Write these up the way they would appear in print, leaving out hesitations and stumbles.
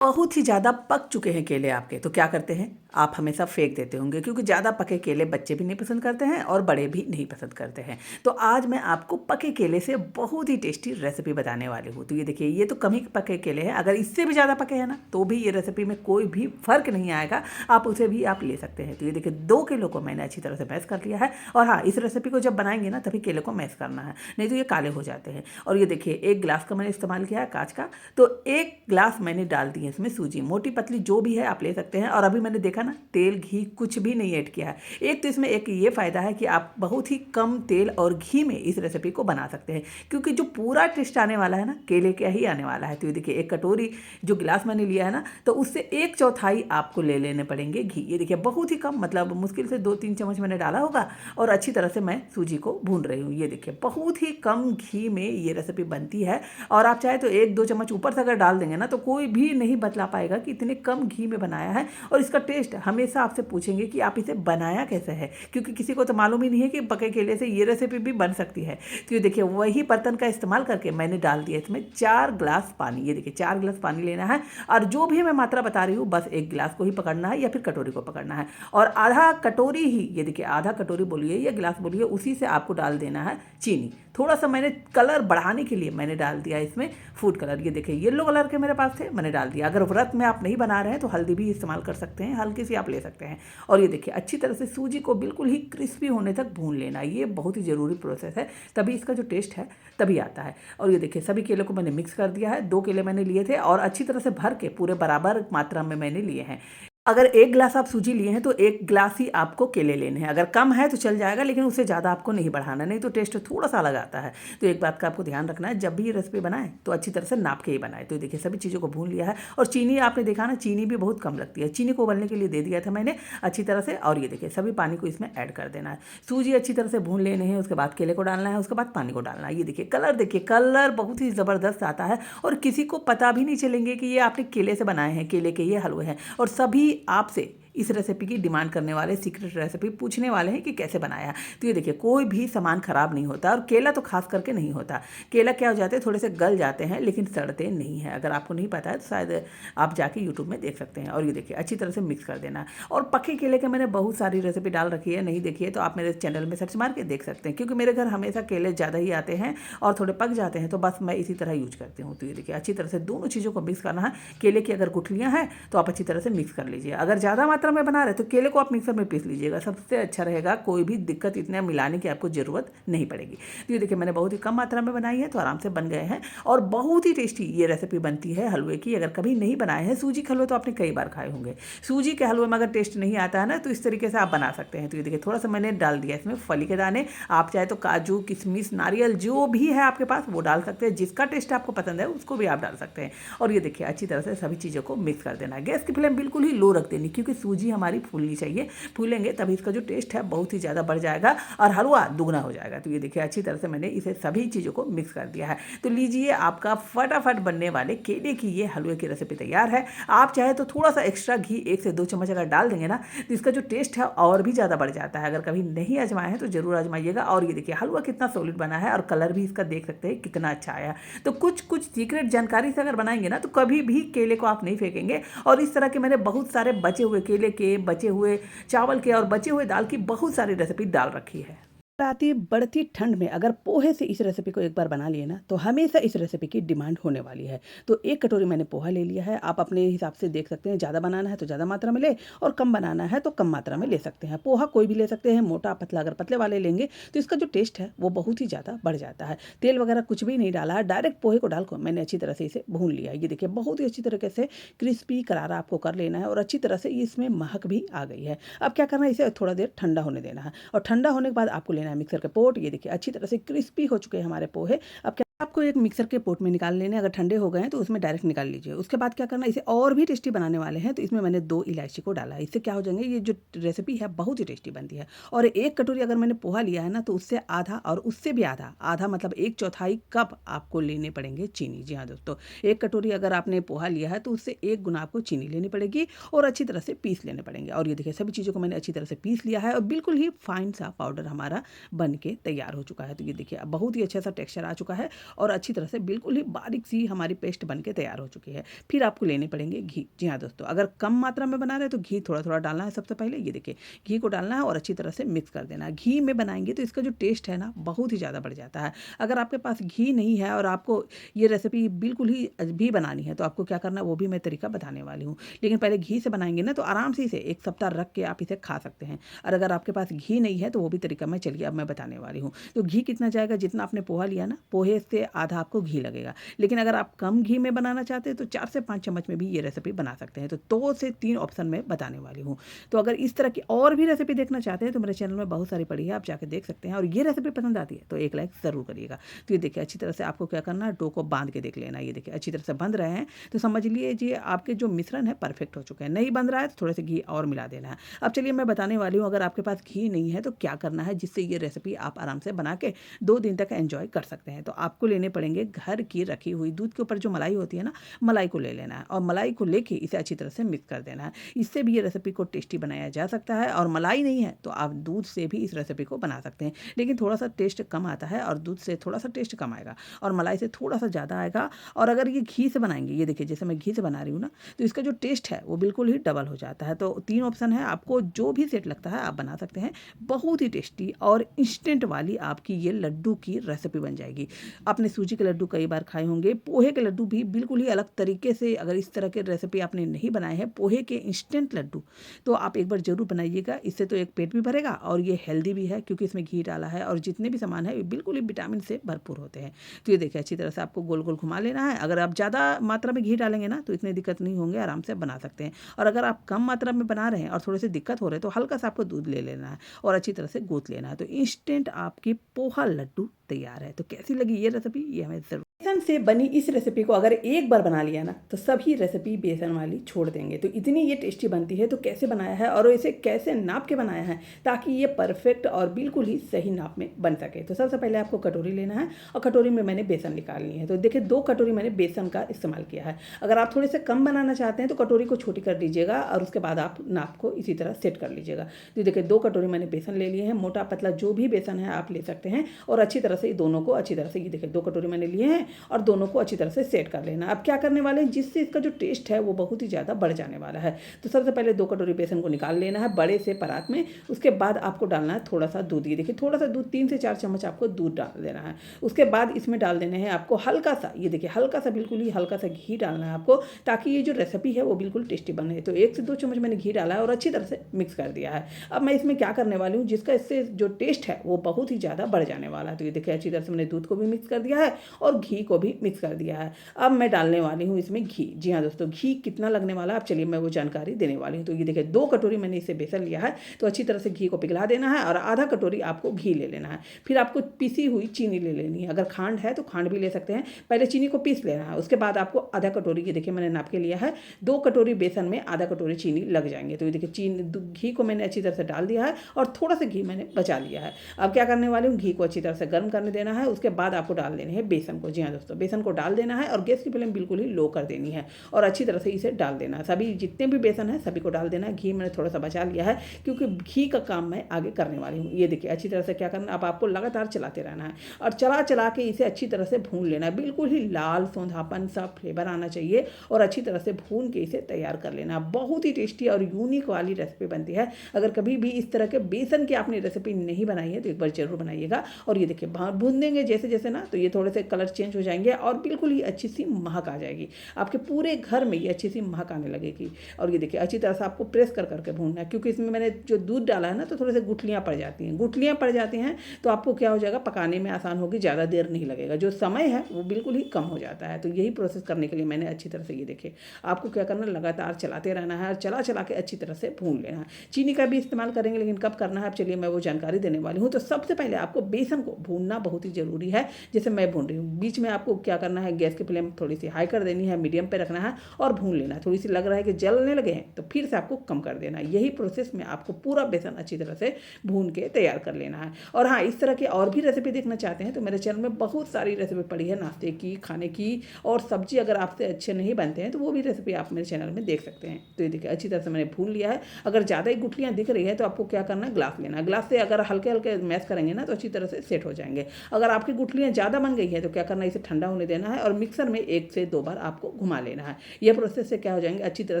बहुत ही ज़्यादा पक चुके हैं केले आपके, तो क्या करते हैं, आप हमेशा फेंक देते होंगे क्योंकि ज़्यादा पके केले बच्चे भी नहीं पसंद करते हैं और बड़े भी नहीं पसंद करते हैं। तो आज मैं आपको पके केले से बहुत ही टेस्टी रेसिपी बताने वाली हूँ। तो ये देखिए, ये तो कम ही पके केले हैं, अगर इससे भी ज़्यादा पके हैं ना तो भी ये रेसिपी में कोई भी फ़र्क नहीं आएगा, आप उसे भी आप ले सकते हैं। तो ये देखिए, 2 किलो को मैंने अच्छी तरह से मैश कर लिया है। और हाँ, इस रेसिपी को जब बनाएंगे ना तभी केले को मैश करना है, नहीं तो ये काले हो जाते हैं। और ये देखिए, 1 गिलास का मैंने इस्तेमाल किया है काँच का, तो 1 गिलास मैंने डाल दी है इसमें सूजी, मोटी पतली जो भी है आप ले सकते हैं। और अभी मैंने देखा ना, तेल घी कुछ भी नहीं ऐड किया है। एक तो इसमें एक ये फ़ायदा है कि आप बहुत ही कम तेल और घी में इस रेसिपी को बना सकते हैं, क्योंकि जो पूरा टेस्ट आने वाला है ना, केले का ही आने वाला है। तो ये देखिए, 1 कटोरी जो गिलास मैंने लिया है ना, तो उससे 1/4 आपको ले लेने पड़ेंगे घी। ये देखिए, बहुत ही कम, मतलब मुश्किल से 2-3 चम्मच मैंने डाला होगा। और अच्छी तरह से मैं सूजी को भून रही हूँ। ये देखिए, बहुत ही कम घी में ये रेसिपी बनती है। और आप चाहे तो 1-2 चम्मच ऊपर से अगर डाल देंगे ना, तो कोई भी नहीं बतला पाएगा कि इतने कम घी में बनाया है। और इसका टेस्ट हमेशा आपसे पूछेंगे कि आप इसे बनाया कैसे है, क्योंकि किसी को तो मालूम ही नहीं है कि पके केले से ये रेसिपी भी बन सकती है। तो ये देखिए, वही बर्तन का इस्तेमाल करके मैंने डाल दिया इसमें 4 गिलास पानी। ये देखिए, 4 गिलास पानी लेना है, और जो भी मैं मात्रा बता रही हूँ बस 1 गिलास को ही पकड़ना है या फिर कटोरी को पकड़ना है। और आधा कटोरी ही, ये देखिए, आधा कटोरी बोलिए या गिलास बोलिए, उसी से आपको डाल देना है चीनी। थोड़ा सा मैंने कलर बढ़ाने के लिए मैंने डाल दिया इसमें फूड कलर। ये देखिए, येलो कलर के मेरे पास थे, मैंने डाल दिया। अगर व्रत में आप नहीं बना रहे हैं तो हल्दी भी इस्तेमाल कर सकते हैं, हल्की सी आप ले सकते हैं। और ये देखिए, अच्छी तरह से सूजी को बिल्कुल ही क्रिस्पी होने तक भून लेना, ये बहुत ही ज़रूरी प्रोसेस है, तभी इसका जो टेस्ट है तभी आता है। और ये देखिए, सभी केले को मैंने मिक्स कर दिया है। 2 केले मैंने लिए थे और अच्छी तरह से भर के पूरे बराबर मात्रा में मैंने लिए हैं। अगर 1 गिलास आप सूजी लिए हैं तो 1 गिलास ही आपको केले लेने हैं। अगर कम है तो चल जाएगा, लेकिन उससे ज़्यादा आपको नहीं बढ़ाना, नहीं तो टेस्ट थोड़ा सा अलग आता है। तो एक बात का आपको ध्यान रखना है, जब भी ये रेसिपी बनाएं तो अच्छी तरह से नाप के ही बनाएं। तो देखिए, सभी चीज़ों को भून लिया है। और चीनी आपने देखा ना, चीनी भी बहुत कम लगती है, चीनी को उबलने के लिए दे दिया था मैंने अच्छी तरह से। और ये देखिए, सभी पानी को इसमें ऐड कर देना है। सूजी अच्छी तरह से भून लेने हैं, उसके बाद केले को डालना है, उसके बाद पानी को डालना है। ये देखिए, कलर देखिए, कलर बहुत ही ज़बरदस्त आता है और किसी को पता भी नहीं चलेंगे कि ये आपने केले से बनाए हैं, केले के ये हलवे हैं। और सभी आपसे इस रेसिपी की डिमांड करने वाले, सीक्रेट रेसिपी पूछने वाले हैं कि कैसे बनाया। तो ये देखिए, कोई भी सामान खराब नहीं होता, और केला तो खास करके नहीं होता। केला क्या हो जाते हैं, थोड़े से गल जाते हैं लेकिन सड़ते नहीं हैं। अगर आपको नहीं पता है तो शायद आप जाके यूट्यूब में देख सकते हैं। और ये देखिए, अच्छी तरह से मिक्स कर देना है। और पके केले के मैंने बहुत सारी रेसिपी डाल रखी है, नहीं देखी है तो आप मेरे चैनल में सर्च मार के देख सकते हैं, क्योंकि मेरे घर हमेशा केले ज़्यादा ही आते हैं और थोड़े पक जाते हैं, तो बस मैं इसी तरह यूज करती हूँ। तो ये देखिए, अच्छी तरह से दोनों चीज़ों को मिक्स करना है। केले की अगर गुठलियाँ हैं तो आप अच्छी तरह से मिक्स कर लीजिए। अगर ज़्यादा मात्रा में बना रहे तो केले को आप मिक्सर में पीस लीजिएगा, सबसे अच्छा रहेगा। कोई भी दिक्कत इतने मिलाने की आपको ज़रूरत नहीं पड़ेगी। तो ये देखिए, मैंने बहुत ही कम मात्रा में बनाई है तो आराम से बन गए हैं। और बहुत ही टेस्टी ये रेसिपी बनती है हलवे की। अगर कभी नहीं बनाए हैं सूजी के हलवे तो आपने कई बार खाए होंगे। सूजी के हलवे में अगर टेस्ट नहीं आता है ना, तो इस तरीके से आप बना सकते हैं। तो ये देखिए, थोड़ा सा मैंने डाल दिया इसमें फली के दाने। आप चाहे तो काजू, किशमिश, नारियल जो भी है आपके पास वो डाल सकते हैं, जिसका टेस्ट आपको पसंद है उसको भी आप डाल सकते हैं। और ये देखिए, अच्छी तरह से सभी चीज़ों को मिक्स कर देना है। गैस की फ्लेम बिल्कुल ही लो रख देनी, क्योंकि सूजी हमारी फूलनी चाहिए। फूलेंगे तभी इसका जो टेस्ट है बहुत ही ज़्यादा बढ़ जाएगा और हलवा दुगना हो जाएगा। तो ये देखिए, अच्छी तरह से मैंने इसे सभी चीज़ों को मिक्स कर दिया है। तो लीजिए, आपका फटाफट बनने वाले केले की ये हलवे की रेसिपी तैयार है। आप चाहे तो थोड़ा सा एक्स्ट्रा घी 1 से 2 चम्मच अगर डाल देंगे ना, तो इसका जो टेस्ट है और भी ज़्यादा बढ़ जाता है। अगर कभी नहीं आजमाए हैं तो ज़रूर आजमाइएगा। और ये देखिए, हलवा कितना सॉलिड बना है और कलर भी इसका देख सकते हैं कितना अच्छा आया। तो कुछ कुछ सीक्रेट जानकारी से अगर बनाएंगे ना, तो कभी भी केले को आप नहीं फेंकेंगे। और इस तरह के मैंने बहुत सारे बचे हुए केले के, बचे हुए चावल के और बचे हुए दाल की बहुत सारी रेसिपी डाल रखी है। आती बढ़ती ठंड में अगर पोहे से इस रेसिपी को एक बार बना लिए ना, तो हमेशा इस रेसिपी की डिमांड होने वाली है। तो 1 कटोरी मैंने पोहा ले लिया है। आप अपने हिसाब से देख सकते हैं, ज़्यादा बनाना है तो ज़्यादा मात्रा में ले, और कम बनाना है तो कम मात्रा में ले सकते हैं। पोहा कोई भी ले सकते हैं, मोटा पतला। अगर पतले वाले लेंगे तो इसका जो टेस्ट है वो बहुत ही ज़्यादा बढ़ जाता है। तेल वगैरह कुछ भी नहीं डाला है, डायरेक्ट पोहे को डालकर मैंने अच्छी तरह से इसे भून लिया है। ये देखिए, बहुत ही अच्छी तरीके से क्रिस्पी करारा आपको कर लेना है, और अच्छी तरह से इसमें महक भी आ गई है। अब क्या करना है, इसे थोड़ा देर ठंडा होने देना है। और ठंडा होने के बाद आपको लेना है मिक्सर के पोट। ये देखिए, अच्छी तरह से क्रिस्पी हो चुके हैं हमारे पोहे। अब क्या आपको एक मिक्सर के पोट में निकाल लेने, अगर ठंडे हो गए हैं तो उसमें डायरेक्ट निकाल लीजिए। उसके बाद क्या करना है, इसे और भी टेस्टी बनाने वाले हैं तो इसमें मैंने 2 इलायची को डाला है। इससे क्या हो जाएंगे, ये जो रेसिपी है बहुत ही टेस्टी बनती है। और 1 कटोरी अगर मैंने पोहा लिया है ना, तो उससे आधा और उससे भी आधा आधा मतलब 1/4 कप आपको लेने पड़ेंगे चीनी। जी हाँ दोस्तों, 1 कटोरी अगर आपने पोहा लिया है तो उससे 1 गुना आपको चीनी लेनी पड़ेगी और अच्छी तरह से पीस लेने पड़ेंगे। और ये देखिए, सभी चीज़ों को मैंने अच्छी तरह से पीस लिया है और बिल्कुल ही फाइन सा पाउडर हमारा बन के तैयार हो चुका है। तो ये देखिए, अब बहुत ही अच्छा सा टेक्सचर आ चुका है और अच्छी तरह से बिल्कुल ही बारीक सी हमारी पेस्ट बन के तैयार हो चुकी है। फिर आपको लेने पड़ेंगे घी। जी हाँ दोस्तों, अगर कम मात्रा में बना रहे हैं तो घी थोड़ा-थोड़ा डालना है। सबसे पहले ये देखिए, घी को डालना है और अच्छी तरह से मिक्स कर देना है। घी में बनाएँगे तो इसका जो टेस्ट है ना, बहुत ही ज़्यादा बढ़ जाता है। अगर आपके पास घी नहीं है और आपको ये रेसिपी बिल्कुल ही भी बनानी है, तो आपको क्या करना है वो भी मैं तरीका बताने वाली हूँ। लेकिन पहले घी से बनाएँगे ना, तो आराम से इसे 1 सप्ताह रख के आप इसे खा सकते हैं। और अगर आपके पास घी नहीं है तो वो भी तरीका मैं चलिए अब मैं बताने वाली हूँ। तो घी कितना जाएगा, जितना आपने पोहा लिया ना, पोहे से आधा आपको घी लगेगा। लेकिन अगर आप कम घी में बनाना चाहते हैं तो 4 से 5 चम्मच में भी ये रेसिपी बना सकते हैं। तो 2 से 3 ऑप्शन मैं बताने वाली हूँ। तो अगर इस तरह की और भी रेसिपी देखना चाहते हैं तो मेरे चैनल में बहुत सारी पड़ी है, आप जाके देख सकते हैं। और ये रेसिपी पसंद आती है तो एक लाइक ज़रूर करिएगा। तो ये देखिए, अच्छी तरह से आपको क्या करना है, डो को बांध के देख लेना है। ये देखिए अच्छी तरह से बंध रहे हैं तो समझ लीजिए आपके जो मिश्रण है परफेक्ट हो चुके हैं। नहीं बंध रहा है तो थोड़े से घी और मिला देना है। अब चलिए मैं बताने वाली हूँ, अगर आपके पास घी नहीं है तो क्या करना है, जिससे ये रेसिपी आप आराम से बना के 2 दिन तक एंजॉय कर सकते हैं। तो आपको लेने पड़ेंगे घर की रखी हुई दूध के ऊपर जो मलाई होती है ना, मलाई को ले लेना है और मलाई को लेके इसे अच्छी तरह से मिक्स कर देना है। इससे भी ये रेसिपी को टेस्टी बनाया जा सकता है। और मलाई नहीं है तो आप दूध से भी इस रेसिपी को बना सकते हैं, लेकिन थोड़ा सा टेस्ट कम आता है और दूध से थोड़ा सा टेस्ट कम आएगा और मलाई से थोड़ा सा ज़्यादा आएगा। और अगर ये घी से बनाएंगे, ये देखिए जैसे मैं घी से बना रही हूँ ना, तो इसका जो टेस्ट है वो बिल्कुल ही डबल हो जाता है। तो 3 ऑप्शन है, आपको जो भी सेट लगता है आप बना सकते हैं। बहुत ही टेस्टी और इंस्टेंट वाली आपकी ये लड्डू की रेसिपी बन जाएगी। आपने सूजी के लड्डू कई बार खाए होंगे, पोहे के लड्डू भी बिल्कुल ही अलग तरीके से, अगर इस तरह के रेसिपी आपने नहीं बनाए हैं पोहे के इंस्टेंट लड्डू, तो आप एक बार ज़रूर बनाइएगा। इससे तो एक पेट भी भरेगा और ये हेल्दी भी है क्योंकि इसमें घी डाला है और जितने भी सामान है बिल्कुल ही विटामिन से भरपूर होते हैं। तो ये देखिए अच्छी तरह से आपको गोल गोल घुमा लेना है। अगर आप ज़्यादा मात्रा में घी डालेंगे ना तो इतनी दिक्कत नहीं होंगे, आराम से बना सकते हैं। और अगर आप कम मात्रा में बना रहे हैं और थोड़े से दिक्कत हो रहे हैं तो हल्का सा आपको दूध ले लेना है और अच्छी तरह से गूँथ लेना है। तो इंस्टेंट आपकी पोहा लड्डू तैयार है। तो कैसी लगी ये रेसिपी, ये हमें ज़रूर। बेसन से बनी इस रेसिपी को अगर एक बार बना लिया ना तो सभी रेसिपी बेसन वाली छोड़ देंगे। तो इतनी ये टेस्टी बनती है। तो कैसे बनाया है और इसे कैसे नाप के बनाया है ताकि ये परफेक्ट और बिल्कुल ही सही नाप में बन सके। तो सबसे पहले आपको कटोरी लेना है और कटोरी में मैंने बेसन निकालनी है। तो देखिए 2 कटोरी मैंने बेसन का इस्तेमाल किया है। अगर आप थोड़े से कम बनाना चाहते हैं तो कटोरी को छोटी कर दीजिएगा और उसके बाद आप नाप को इसी तरह सेट कर लीजिएगा। तो देखिए 2 कटोरी मैंने बेसन ले लिए हैं। मोटा पतला जो भी बेसन है आप ले सकते हैं और अच्छी तरह से दोनों को अच्छी तरह से, ये देखिए 2 कटोरी मैंने लिए हैं और दोनों को अच्छी तरह से सेट कर लेना। अब क्या करने वाले हैं, जिससे इसका जो टेस्ट है वो बहुत ही ज़्यादा बढ़ जाने वाला है। तो सबसे पहले 2 कटोरी बेसन को निकाल लेना है बड़े से परात में। उसके बाद आपको डालना है थोड़ा सा दूध। ये देखिए थोड़ा सा दूध, 3 से 4 चम्मच आपको दूध डाल देना है। उसके बाद इसमें डाल देने हैं आपको हल्का सा, ये देखिए हल्का सा, बिल्कुल ही हल्का सा घी डालना है आपको ताकि ये जो रेसिपी है वो बिल्कुल टेस्टी बने। तो 1 से 2 चम्मच मैंने घी डाला है और अच्छी तरह से मिक्स कर दिया है। अब मैं इसमें क्या करने वाली हूँ, जिसका इससे जो टेस्ट है वो बहुत ही ज़्यादा बढ़ जाने वाला है। तो ये देखिए अच्छी तरह से मैंने दूध को भी मिक्स कर दिया है और घी को भी मिक्स कर दिया है। अब मैं डालने वाली हूँ इसमें घी। जी हाँ दोस्तों, घी कितना लगने वाला है अब चलिए मैं वो जानकारी देने वाली हूँ। तो ये देखिए 2 कटोरी मैंने इसे बेसन लिया है। तो अच्छी तरह से घी को पिघला देना है और आधा कटोरी आपको घी ले लेना है। फिर आपको पिसी हुई चीनी ले लेनी है। अगर खांड है तो खांड भी ले सकते हैं। पहले चीनी को पीस लेना है। उसके बाद आपको आधा कटोरी, ये देखिए मैंने नाप के लिया है, 2 कटोरी बेसन में आधा कटोरी चीनी लग जाएंगे। तो ये देखिए घी को मैंने अच्छी तरह से डाल दिया है और थोड़ा सा घी मैंने बचा लिया है। अब क्या करने वाली हूँ, घी को अच्छी तरह से गर्म करने देना है। उसके बाद आपको डाल देने हैं बेसन को। जी हाँ दोस्तों, बेसन को डाल देना है और गैस की फ्लेम बिल्कुल ही लो कर देनी है और अच्छी तरह से इसे डाल देना है। सभी जितने भी बेसन है सभी को डाल देना है। घी मैंने थोड़ा सा बचा लिया है क्योंकि घी का काम मैं आगे करने वाली हूँ। ये देखिए अच्छी तरह से क्या करना है, अब आपको लगातार चलाते रहना है और चला चला के इसे अच्छी तरह से भून लेना है। बिल्कुल ही लाल सौंधापन सा फ्लेवर आना चाहिए और अच्छी तरह से भून के इसे तैयार कर लेना। बहुत ही टेस्टी और यूनिक वाली रेसिपी बनती है। अगर कभी भी इस तरह के बेसन की आपने रेसिपी नहीं बनाई है तो एक बार जरूर बनाइएगा। और ये देखिए भून देंगे जैसे जैसे ना, तो ये थोड़े से कलर चेंज हो जाएंगे और बिल्कुल ही अच्छी सी महक आ जाएगी। आपके पूरे घर में ये अच्छी सी महक आने लगेगी। और ये देखिए अच्छी तरह से आपको प्रेस कर करके भूनना है क्योंकि इसमें मैंने जो दूध डाला है ना तो थोड़े से गुठलियाँ पड़ जाती हैं। गुठलियाँ पड़ जाती हैं तो आपको क्या हो जाएगा, पकाने में आसान होगी, ज़्यादा देर नहीं लगेगा, जो समय है वो बिल्कुल ही कम हो जाता है। तो यही प्रोसेस करने के लिए मैंने अच्छी तरह से, ये देखिए आपको क्या करना है, लगातार चलाते रहना है और चला चला के अच्छी तरह से भून लेना है। चीनी का भी इस्तेमाल करेंगे लेकिन कब करना है अब चलिए मैं वो जानकारी देने वाली हूँ। तो सबसे पहले आपको बेसन को भूनना बहुत ही ज़रूरी है। जैसे मैं भून रही हूँ, बीच में आपको क्या करना है, गैस की फ्लेम थोड़ी सी हाई कर देनी है, मीडियम पे रखना है और भून लेना है। थोड़ी सी लग रहा है कि जलने लगे हैं तो फिर से आपको कम कर देना है। यही प्रोसेस में आपको पूरा बेसन अच्छी तरह से भून के तैयार कर लेना है। और हाँ, इस तरह की और भी रेसिपी देखना चाहते हैं तो मेरे चैनल में बहुत सारी रेसिपी पड़ी है, नाश्ते की, खाने की और सब्जी अगर आपसे अच्छे नहीं बनते हैं तो वो भी रेसिपी आप मेरे चैनल में देख सकते हैं। तो ये देखिए अच्छी तरह से मैंने भून लिया है। अगर ज़्यादा ही गुठलियाँ दिख रही है तो आपको क्या करना है, ग्लास लेना है। ग्लास से अगर हल्के हल्के मैश करेंगे ना तो अच्छी तरह से सेट हो जाएंगे। अगर आपकी गुठलियाँ ज़्यादा बन गई है तो क्या करना है, इसे ठंडा होने देना है और मिक्सर में 1 से 2 बार आपको घुमा लेना है। यह प्रोसेस से क्या हो जाएंगे, अच्छी तरह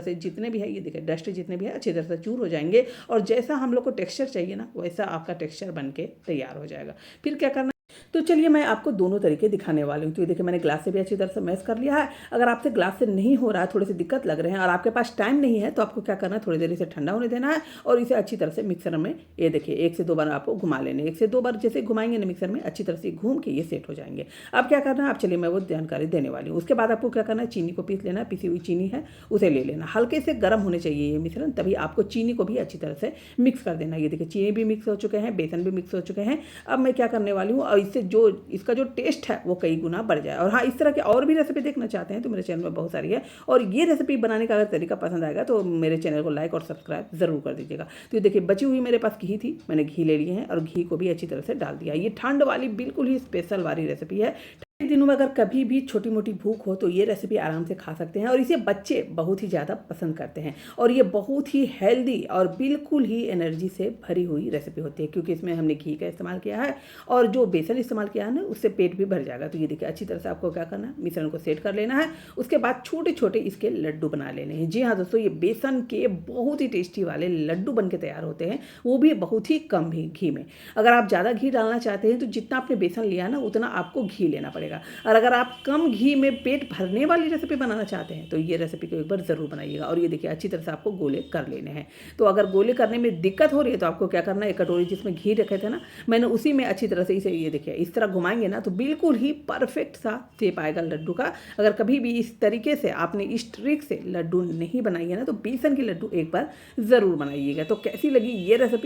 से जितने भी है, ये देखिए डस्ट जितने भी है अच्छी तरह से चूर हो जाएंगे और जैसा हम लोग को टेक्सचर चाहिए ना वैसा आपका टेक्सचर बन के तैयार हो जाएगा। फिर क्या करना, तो चलिए मैं आपको दोनों तरीके दिखाने वाली हूँ। तो ये देखिए मैंने ग्लास से भी अच्छी तरह से मैश कर लिया है। अगर आपसे ग्लास से नहीं हो रहा है, थोड़ी सी दिक्कत लग रहे हैं और आपके पास टाइम नहीं है, तो आपको क्या करना है, थोड़ी देर इसे ठंडा होने देना है और इसे अच्छी तरह से मिक्सर में ये देखिए 1 से 2 बार आपको घुमा लेने। 1 से 2 बार जैसे घुमाएंगे ना मिक्सर में अच्छी तरह से घूम के ये सेट हो जाएंगे। अब क्या करना है, आप चलिए मैं वो जानकारी देने वाली हूँ। उसके बाद आपको क्या करना है, चीनी को पीस लेना है, पिसी हुई चीनी है उसे ले लेना। हल्के से गर्म होने चाहिए ये मिश्रण, तभी आपको चीनी को भी अच्छी तरह से मिक्स कर देना। ये देखिए चीनी भी मिक्स हो चुके हैं, बेसन भी मिक्स हो चुके हैं। अब मैं क्या करने वाली हूँ, और इससे जो इसका जो टेस्ट है वो कई गुना बढ़ जाए। और हाँ, इस तरह के और भी रेसिपी देखना चाहते हैं तो मेरे चैनल में बहुत सारी है, और ये रेसिपी बनाने का अगर तरीका पसंद आएगा तो मेरे चैनल को लाइक और सब्सक्राइब जरूर कर दीजिएगा। तो ये देखिए बची हुई मेरे पास घी थी, मैंने घी ले लिए हैं और घी को भी अच्छी तरह से डाल दिया। ये ठंड वाली बिल्कुल ही स्पेशल वाली रेसिपी है। दिनों में अगर कभी भी छोटी मोटी भूख हो तो ये रेसिपी आराम से खा सकते हैं और इसे बच्चे बहुत ही ज़्यादा पसंद करते हैं। और ये बहुत ही हेल्दी और बिल्कुल ही एनर्जी से भरी हुई रेसिपी होती है, क्योंकि इसमें हमने घी का इस्तेमाल किया है और जो बेसन इस्तेमाल किया है ना उससे पेट भी भर जाएगा। तो ये देखिए अच्छी तरह से आपको क्या करना है, मिश्रण को सेट कर लेना है। उसके बाद छोटे छोटे इसके लड्डू बना लेने हैं। जी हाँ दोस्तों, ये बेसन के बहुत ही टेस्टी वाले लड्डू बन के तैयार होते हैं, वो भी बहुत ही कम ही घी में। अगर आप ज़्यादा घी डालना चाहते हैं तो जितना आपने बेसन लिया ना उतना आपको घी लेना पड़ेगा। और अगर आप कम घी में पेट भरने वाली रेसिपी बनाना चाहते हैं तो ये रेसिपी को एक बार ज़रूर बनाइएगा। और ये देखिए अच्छी तरह से आपको गोले कर लेने हैं। तो अगर गोले करने में दिक्कत हो रही है तो आपको क्या करना है, एक कटोरी जिसमें घी रखे थे ना मैंने उसी में अच्छी तरह से इसे ये देखिए इस तरह घुमाएंगे ना तो बिल्कुल ही परफेक्ट सा शेप आएगा लड्डू का। अगर कभी भी इस तरीके से आपने इस ट्रिक से लड्डू नहीं बनाई है ना तो बेसन के लड्डू एक बार ज़रूर बनाइएगा। तो कैसी लगी ये रेसिपी